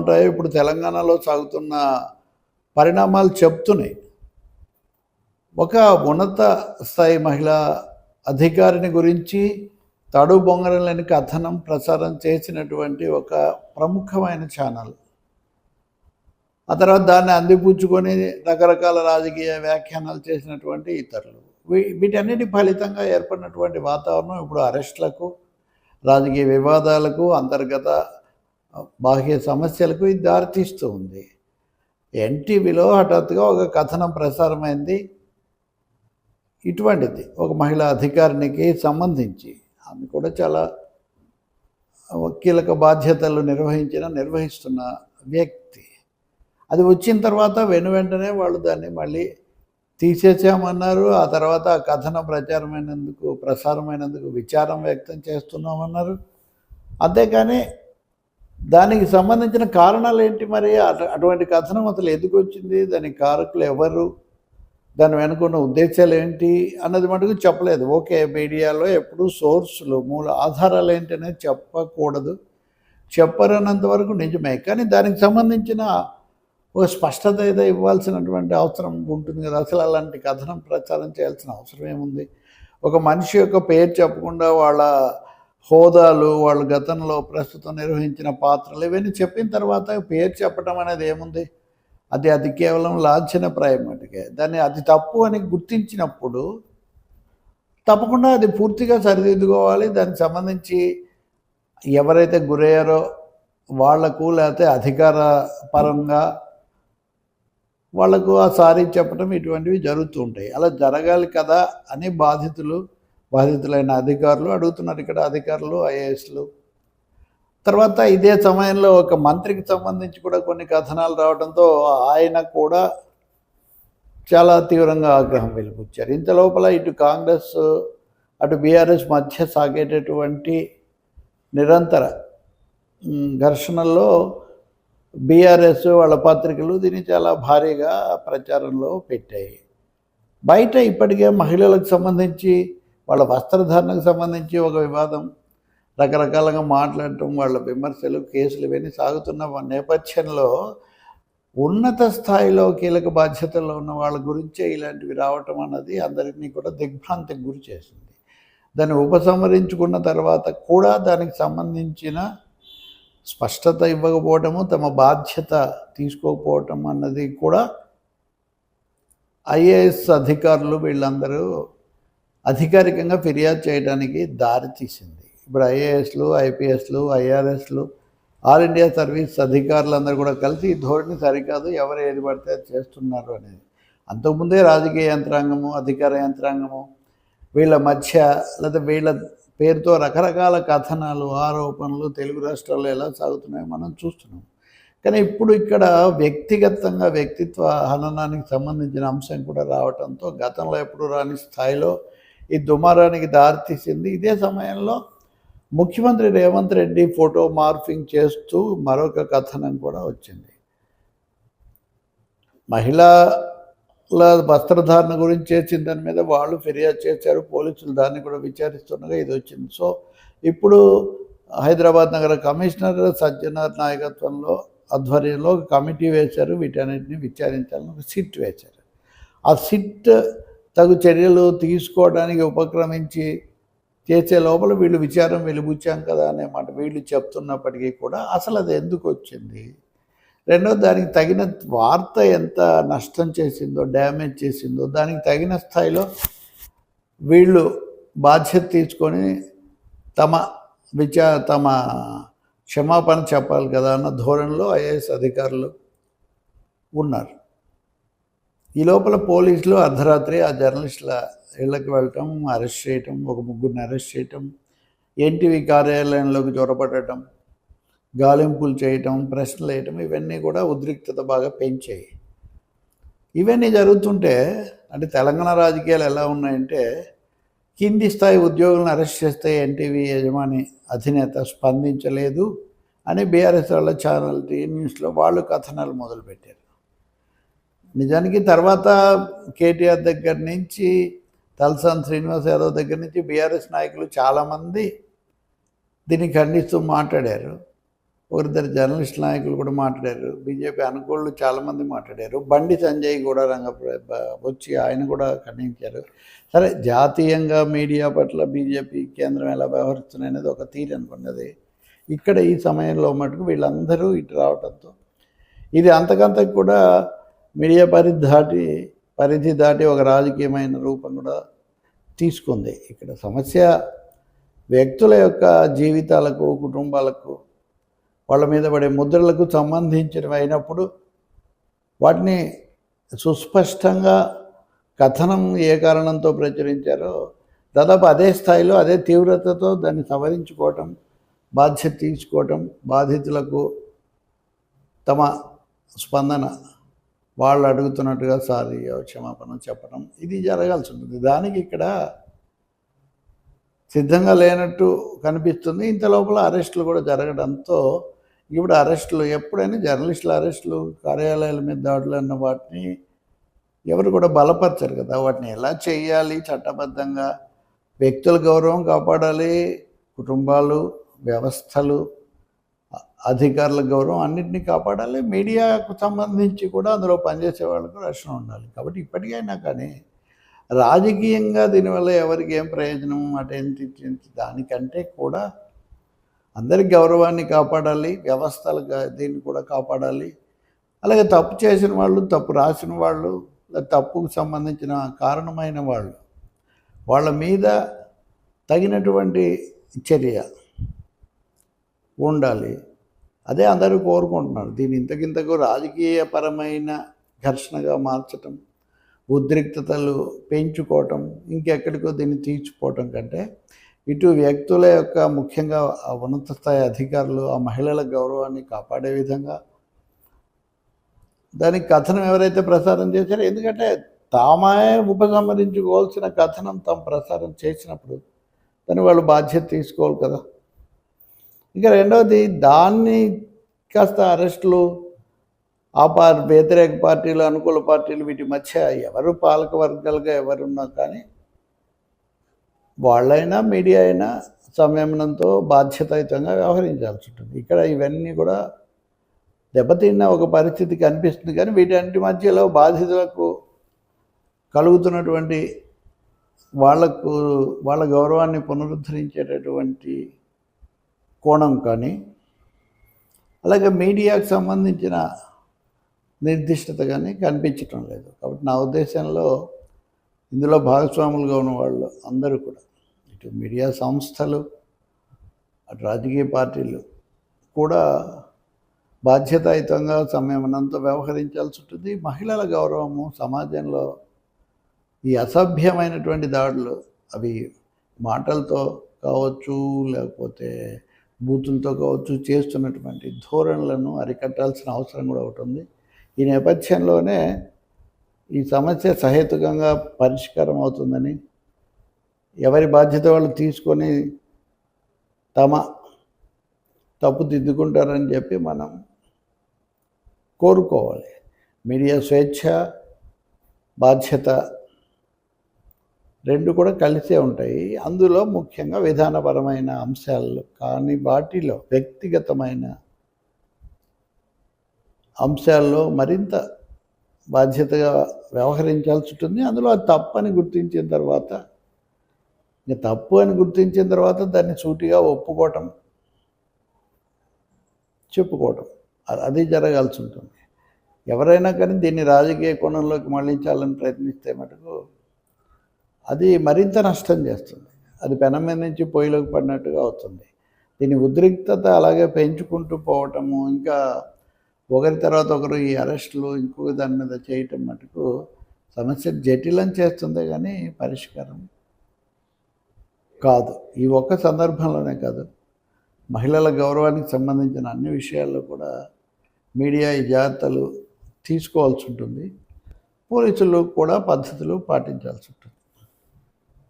ఉంటాయో ఇప్పుడు తెలంగాణలో సాగుతున్న పరిణామాలు చెప్తున్నాయి. ఒక ఉన్నత స్థాయి మహిళా అధికారిని గురించి తడు బొంగరం లేని కథనం ప్రసారం చేసినటువంటి ఒక ప్రముఖమైన ఛానల్, ఆ తర్వాత దాన్ని అందిపుచ్చుకొని రకరకాల రాజకీయ వ్యాఖ్యానాలు చేసినటువంటి ఇతరులు, వీటన్నిటి ఫలితంగా ఏర్పడినటువంటి వాతావరణం ఇప్పుడు అరెస్టులకు, రాజకీయ వివాదాలకు, అంతర్గత బాహ్య సమస్యలకు ఇది దారితీస్తూ ఉంది. ఎన్టీవీలో హఠాత్తుగా ఒక కథనం ప్రసారమైంది. ఇటువంటిది ఒక మహిళా అధికారినికి సంబంధించి, ఆమె కూడా చాలా కీలక బాధ్యతలు నిర్వహిస్తున్న వ్యక్తి. అది వచ్చిన తర్వాత వెంటనే వాళ్ళు దాన్ని మళ్ళీ తీసేసామన్నారు. ఆ తర్వాత ఆ కథనం ప్రసారమైనందుకు విచారం వ్యక్తం చేస్తున్నామన్నారు. అంతేకాని దానికి సంబంధించిన కారణాలు ఏంటి, మరి అటువంటి కథనం అసలు ఎందుకు వచ్చింది, దానికి కారకులు ఎవరు, దాని వెనుకున్న ఉద్దేశాలు ఏంటి అన్నది మటుకు చెప్పలేదు. ఓకే, మీడియాలో ఎప్పుడు సోర్సులు, మూల ఆధారాలు ఏంటి అనేది చెప్పకూడదు, చెప్పరన్నంత వరకు నిజమే. కానీ దానికి సంబంధించిన ఒక స్పష్టత ఏదో ఇవ్వాల్సినటువంటి అవసరం ఉంటుంది కదా. అసలు అలాంటి కథనం ప్రచారం చేయాల్సిన అవసరం ఏముంది? ఒక మనిషి యొక్క పేరు చెప్పకుండా వాళ్ళ హోదాలు, వాళ్ళు గతంలో ప్రస్తుతం నిర్వహించిన పాత్రలు ఇవన్నీ చెప్పిన తర్వాత పేరు చెప్పడం అనేది ఏముంది? అది కేవలం లాంఛనప్రాయం మటుకే. దాన్ని అది తప్పు అని గుర్తించినప్పుడు తప్పకుండా అది పూర్తిగా సరిదిద్దుకోవాలి. దానికి సంబంధించి ఎవరైతే గురయ్యారో వాళ్లకు, లేకపోతే అధికార పరంగా వాళ్లకు ఆ సారీ చెప్పడం ఇటువంటివి జరుగుతూ ఉంటాయి. అలా జరగాలి కదా అని బాధితులైన అధికారులు అడుగుతున్నారు. ఇక్కడ అధికారులు, ఐఏఎస్లు. తర్వాత ఇదే సమయంలో ఒక మంత్రికి సంబంధించి కూడా కొన్ని కథనాలు రావడంతో ఆయన కూడా చాలా తీవ్రంగా ఆగ్రహం వెలిబుచ్చారు. ఇంత లోపల ఇటు కాంగ్రెస్ అటు బీఆర్ఎస్ మధ్య సాగేటటువంటి నిరంతర ఘర్షణల్లో బీఆర్ఎస్ వాళ్ళ పత్రికలు దీన్ని చాలా భారీగా ప్రచారంలో పెట్టాయి. బయట ఇప్పటికే మహిళలకు సంబంధించి, వాళ్ళ వస్త్రధారణకు సంబంధించి ఒక వివాదం, రకరకాలుగా మాట్లాడటం, వాళ్ళ విమర్శలు, కేసులు ఇవన్నీ సాగుతున్న నేపథ్యంలో ఉన్నత స్థాయిలో కీలక బాధ్యతల్లో ఉన్న వాళ్ళ గురించే ఇలాంటివి రావటం అన్నది అందరినీ కూడా దిగ్భ్రాంతికి గురి చేసింది. దాన్ని ఉపసంహరించుకున్న తర్వాత కూడా దానికి సంబంధించిన స్పష్టత ఇవ్వకపోవటము, తమ బాధ్యత తీసుకోకపోవటం అన్నది కూడా ఐఏఎస్ అధికారులు వీళ్ళందరూ అధికారికంగా ఫిర్యాదు చేయడానికి దారితీసింది. ఇప్పుడు ఐఏఎస్లు, ఐపీఎస్లు, ఐఆర్ఎస్లు, ఆల్ ఇండియా సర్వీస్ అధికారులందరూ కూడా కలిసి ఈ ధోరణి సరికాదు, ఎవరు ఏది పడితే అది చేస్తున్నారు అనేది. అంతకుముందే రాజకీయ యంత్రాంగము, అధికార యంత్రాంగము వీళ్ళ మధ్య, లేదా వీళ్ళ పేరుతో రకరకాల కథనాలు, ఆరోపణలు తెలుగు రాష్ట్రాల్లో ఎలా సాగుతున్నాయో మనం చూస్తున్నాం. కానీ ఇప్పుడు ఇక్కడ వ్యక్తిగతంగా వ్యక్తిత్వ హననానికి సంబంధించిన అంశం కూడా రావడంతో గతంలో ఎప్పుడు రాని స్థాయిలో ఈ దుమారానికి దారితీసింది. ఇదే సమయంలో ముఖ్యమంత్రి రేవంత్ రెడ్డి ఫోటో మార్ఫింగ్ చేస్తూ మరొక కథనం కూడా వచ్చింది. మహిళల వస్త్రధారణ గురించి చేసిన దాని మీద వాళ్ళు ఫిర్యాదు చేశారు, పోలీసులు దాన్ని కూడా విచారిస్తుండగా ఇది వచ్చింది. సో ఇప్పుడు హైదరాబాద్ నగర కమిషనర్ సజ్జనార్ నాయకత్వంలో ఆధ్వర్యంలో ఒక కమిటీ వేశారు. వీటన్నిటిని విచారించాలని ఒక సిట్ వేశారు. ఆ సిట్ తగు చర్యలు తీసుకోవడానికి ఉపక్రమించి చేసే లోపల వీళ్ళు విచారం వెలిబుచ్చాం కదా అనే మాట వీళ్ళు చెప్తున్నప్పటికీ కూడా అసలు అది ఎందుకు వచ్చింది, రెండోది దానికి తగిన వార్త ఎంత నష్టం చేసిందో, డ్యామేజ్ చేసిందో, దానికి తగిన స్థాయిలో వీళ్ళు బాధ్యత తీసుకొని తమ క్షమాపణ చెప్పాలి కదా అన్న ధోరణిలో ఐఏఎస్ అధికారులు ఉన్నారు. ఈ లోపల పోలీసులు అర్ధరాత్రి ఆ జర్నలిస్టుల ఇళ్ళకి వెళ్ళటం, అరెస్ట్ చేయటం, ఒక ముగ్గురిని అరెస్ట్ చేయటం, ఎన్టీవీ కార్యాలయంలోకి చొరబడటం, గాలింపులు చేయటం, ప్రశ్నలు వేయటం, ఇవన్నీ కూడా ఉద్రిక్తత బాగా పెంచాయి. ఇవన్నీ జరుగుతుంటే అంటే తెలంగాణ రాజకీయాలు ఎలా ఉన్నాయంటే, కింది స్థాయి ఉద్యోగులను అరెస్ట్ చేస్తే ఎన్టీవీ యజమాని అధినేత స్పందించలేదు అని బీఆర్ఎస్ వాళ్ళ ఛానల్ న్యూస్లో వాళ్ళు కథనాలు మొదలుపెట్టారు. నిజానికి తర్వాత కేటీఆర్ దగ్గర నుంచి తలసాని శ్రీనివాస్ యాదవ్ దగ్గర నుంచి బీఆర్ఎస్ నాయకులు చాలామంది దీన్ని ఖండిస్తూ మాట్లాడారు. ఒకరిద్దరు జర్నలిస్ట్ నాయకులు కూడా మాట్లాడారు. బీజేపీ అనుకూలులు చాలామంది మాట్లాడారు. బండి సంజయ్ కూడా వచ్చి ఆయన కూడా ఖండించారు. సరే, జాతీయంగా మీడియా పట్ల బీజేపీ కేంద్రం ఎలా వ్యవహరిస్తుంది అనేది ఒక తీరు అనుకున్నది. ఇక్కడ ఈ సమయంలో మటుకు వీళ్ళందరూ ఇటు రావడంతో ఇది అంతకంతకు కూడా మీడియా పరిధి దాటి ఒక రాజకీయమైన రూపం కూడా తీసుకుంది. ఇక్కడ సమస్య వ్యక్తుల యొక్క జీవితాలకు, కుటుంబాలకు, వాళ్ళ మీద పడే ముద్రలకు సంబంధించినవి అయినప్పుడు వాటిని సుస్పష్టంగా కథనం ఏ కారణంతో ప్రచురించారో దాదాపు అదే స్థాయిలో అదే తీవ్రతతో దాన్ని సవరించుకోవటం, బాధ్యత తీసుకోవటం, బాధితులకు తమ స్పందన వాళ్ళు అడుగుతున్నట్టుగా సారీ క్షమాపణ చెప్పడం, ఇది జరగాల్సి ఉంటుంది. దానికి ఇక్కడ సిద్ధంగా లేనట్టు కనిపిస్తుంది. ఇంత లోపల అరెస్టులు కూడా జరగడంతో ఇప్పుడు అరెస్టులు ఎప్పుడైనా జర్నలిస్టుల అరెస్టులు, కార్యాలయాల మీద దాడులు అన్న వాటిని ఎవరు కూడా బలపరచరు కదా. వాటిని ఎలా చేయాలి, చట్టబద్ధంగా వ్యక్తుల గౌరవం కాపాడాలి, కుటుంబాలు, వ్యవస్థలు, అధికారుల గౌరవం అన్నింటినీ కాపాడాలి. మీడియాకు సంబంధించి కూడా అందులో పనిచేసే వాళ్ళకు రక్షణ ఉండాలి. కాబట్టి ఇప్పటికైనా కానీ రాజకీయంగా దీనివల్ల ఎవరికి ఏం ప్రయోజనం అటేంటి దానికంటే కూడా అందరి గౌరవాన్ని కాపాడాలి, వ్యవస్థలుగా దీన్ని కూడా కాపాడాలి. అలాగే తప్పు చేసిన వాళ్ళు, తప్పు రాసిన వాళ్ళు, తప్పుకు సంబంధించిన కారణమైన వాళ్ళు, వాళ్ళ మీద తగినటువంటి చర్య ఉండాలి. అదే అందరూ కోరుకుంటున్నారు. దీన్ని ఇంతకింతకు రాజకీయపరమైన ఘర్షణగా మార్చటం, ఉద్రిక్తతలు పెంచుకోవటం, ఇంకెక్కడికో దీన్ని తీర్చిపోవటం కంటే ఇటు వ్యక్తుల యొక్క, ముఖ్యంగా ఆ ఉన్నత స్థాయి అధికారులు, ఆ మహిళల గౌరవాన్ని కాపాడే విధంగా దానికి కథనం ఎవరైతే ప్రసారం చేశారో, ఎందుకంటే తామే ఉపసంహరించుకోవాల్సిన కథనం తాము ప్రసారం చేసినప్పుడు దాన్ని వాళ్ళు బాధ్యత తీసుకోవాలి కదా. ఇంకా రెండవది, దాన్ని కాస్త అరెస్టులు, ఆ వ్యతిరేక పార్టీలు, అనుకూల పార్టీలు, వీటి మధ్య ఎవరు పాలక వర్గాలుగా ఎవరున్నా కానీ వాళ్ళైనా మీడియా అయినా సంయమనంతో బాధ్యతాయుతంగా వ్యవహరించాల్సి ఉంటుంది. ఇక్కడ ఇవన్నీ కూడా దెబ్బతిన్న ఒక పరిస్థితి కనిపిస్తుంది. కానీ వీటన్నిటి మధ్యలో బాధితులకు కలుగుతున్నటువంటి వాళ్ళ గౌరవాన్ని పునరుద్ధరించేటటువంటి కోణం కానీ, అలాగే మీడియాకు సంబంధించిన నిర్దిష్టత కానీ కనిపించటం లేదు. కాబట్టి నా ఉద్దేశంలో ఇందులో భాగస్వాములుగా ఉన్న వాళ్ళు అందరూ కూడా, ఇటు మీడియా సంస్థలు, అటు రాజకీయ పార్టీలు కూడా బాధ్యతాయుతంగా సంయమనంతో వ్యవహరించాల్సి ఉంటుంది. మహిళల గౌరవము సమాజంలో ఈ అసభ్యమైనటువంటి దాడులు, అవి మాటలతో కావచ్చు, లేకపోతే బూతులతో కావచ్చు, చేస్తున్నటువంటి ధోరణులను అరికట్టాల్సిన అవసరం కూడా ఉంటుంది. ఈ నేపథ్యంలోనే ఈ సమస్య సహేతుకంగా పరిష్కారం అవుతుందని, ఎవరి బాధ్యత వాళ్ళు తీసుకొని తమ తప్పు దిద్దుకుంటారని చెప్పి మనం కోరుకోవాలి. మీడియా స్వేచ్ఛ, బాధ్యత రెండు కూడా కలిసే ఉంటాయి. అందులో ముఖ్యంగా విధానపరమైన అంశాలు కానీ వాటిలో వ్యక్తిగతమైన అంశాల్లో మరింత బాధ్యతగా వ్యవహరించాల్సి ఉంటుంది. అందులో అది తప్పని గుర్తించిన తర్వాత, ఇంకా తప్పు అని గుర్తించిన తర్వాత దాన్ని సూటిగా ఒప్పుకోవటం, చెప్పుకోవటం, అది జరగాల్సి ఉంటుంది. ఎవరైనా కానీ దీన్ని రాజకీయ కోణంలోకి మళ్లించాలని ప్రయత్నిస్తే మటుకు అది మరింత నష్టం చేస్తుంది. అది పెనం మీద నుంచి పొయ్యిలోకి పడినట్టుగా అవుతుంది. దీని ఉద్రిక్తత అలాగే పెంచుకుంటూ పోవటము, ఇంకా ఒకరి తర్వాత ఒకరు ఈ అరెస్టులు ఇంకొక దాని మీద చేయటం మటుకు సమస్య జటిలం చేస్తుందే కానీ పరిష్కారం కాదు. ఈ ఒక్క సందర్భంలోనే కాదు, మహిళల గౌరవానికి సంబంధించిన అన్ని విషయాల్లో కూడా మీడియా ఈ జాగ్రత్తలు తీసుకోవాల్సి ఉంటుంది. పోలీసులు కూడా పద్ధతులు పాటించాల్సి ఉంటుంది.